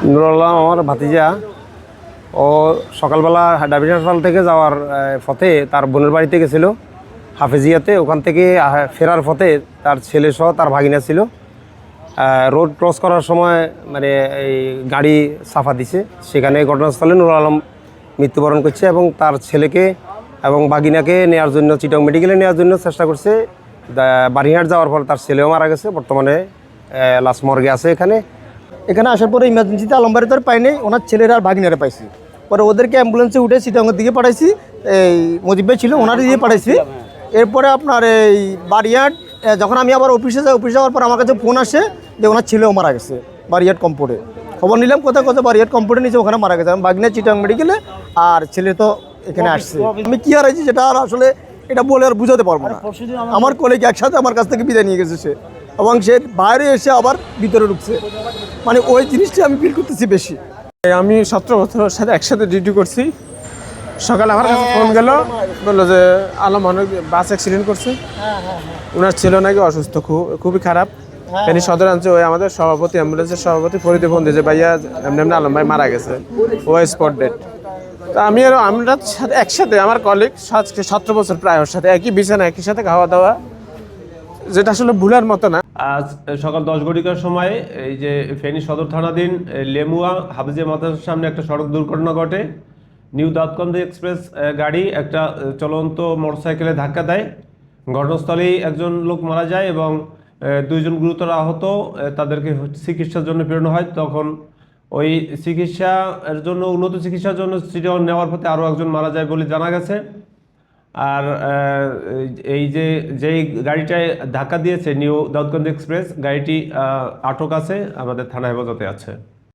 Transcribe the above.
নুরুল আলম আমার ভাতিজা। ও সকালবেলা ডায়াবেটিস হাসপাতাল থেকে যাওয়ার পথে তার বোনের বাড়িতে গেছিল হাফেজিয়াতে। ওখান থেকে ফেরার পথে তার ছেলে সহ তার ভাগিনা ছিল। রোড ক্রস করার সময় মানে এই গাড়ি চাপা দিছে, সেখানে ঘটনাস্থলে নুরুল আলম মৃত্যুবরণ করছে এবং তার ছেলেকে এবং ভাগিনাকে নেওয়ার জন্য চিটং মেডিকেলে নেওয়ার জন্য চেষ্টা করছে। বারিহাট যাওয়ার পর তার ছেলেও মারা গেছে। বর্তমানে লাশ মর্গে আছে। এখানে আসার পরে ইমার্জেন্সিতে আলমবাড়ি তো আর পাইনি, ওনার ছেলেরা আর ভাগিনারা পাইছি। পরে ওদেরকে অ্যাম্বুলেন্সে উঠে চিটাঙ্গের দিকে পাঠাইছি, এই মজিব ভাই ছিল ওনার দিয়ে পাঠাইছি। এরপরে আপনার এই বারিয়াট যখন আমি আবার অফিসে যাওয়ার পর আমার কাছে ফোন আসে যে ওনার ছেলেও মারা গেছে বারিয়াট কম্পোর্টে। খবর নিলাম কোথায় বারিয়াট কম্পোর্টে নিচে, ওখানে মারা গেছে। বাগিনা চিটাং মেডিকেলে, আর ছেলে তো এখানে আসছে। আমি কী হারাইছি সেটা আর আসলে এটা বলে আর বুঝাতে পারবো না। আমার কলিগ একসাথে আমার কাছ থেকে বিদায় নিয়ে গেছে সে, এবং সে বাইরে এসে আবার ভিতরে ঢুকছে। মানে ওই জিনিসটা আমি ফিল করতেছি বেশি। আমি 17 বছরের সাথে একসাথে ডিউটি করছি। সকালে আমার কাছে ফোন গেল, বললো যে আলম অনেক বাস অ্যাক্সিডেন্ট করছে, ওনার ছিল নাকি অসুস্থ, খুবই খারাপ। ফেনী সদর অঞ্চলে ওই আমাদের সভাপতি, অ্যাম্বুলেন্সের সভাপতি ফরিদে ফোন দিয়েছে, ভাইয়া এমনি এমনি আলম ভাই মারা গেছে, ও স্পট ডেট। তা আমরা সাথে একসাথে, আমার কলিগ 17 বছর প্রায় ওর সাথে একই বিছানা, একই সাথে খাওয়া দাওয়া, যেটা আসলে ভুলার মতো না। আজ সকাল 10 ঘটিকার সময় এই যে ফেনী সদর থানাধীন লেমুয়া হাফিজিয়া মাদ্রাসার সামনে একটা সড়ক দুর্ঘটনা ঘটে। নিউ দাউদকান্দি এক্সপ্রেস গাড়ি একটা চলন্ত মোটরসাইকেলে ধাক্কা দেয়। ঘটনাস্থলেই একজন লোক মারা যায় এবং দুইজন গুরুতর আহত। তাদেরকে চিকিৎসার জন্য প্রেরণ হয়। তখন ওই চিকিৎসার জন্য, উন্নত চিকিৎসার জন্য চিকিৎসা নেওয়ার পথে আরও একজন মারা যায় বলে জানা গেছে। আর এই যে যেই গাড়িটায় ধাক্কা দিয়েছে নিউ দাউদকান্দি এক্সপ্রেস গাড়িটি আটক আছে, আমাদের থানা হেফাজতে আছে।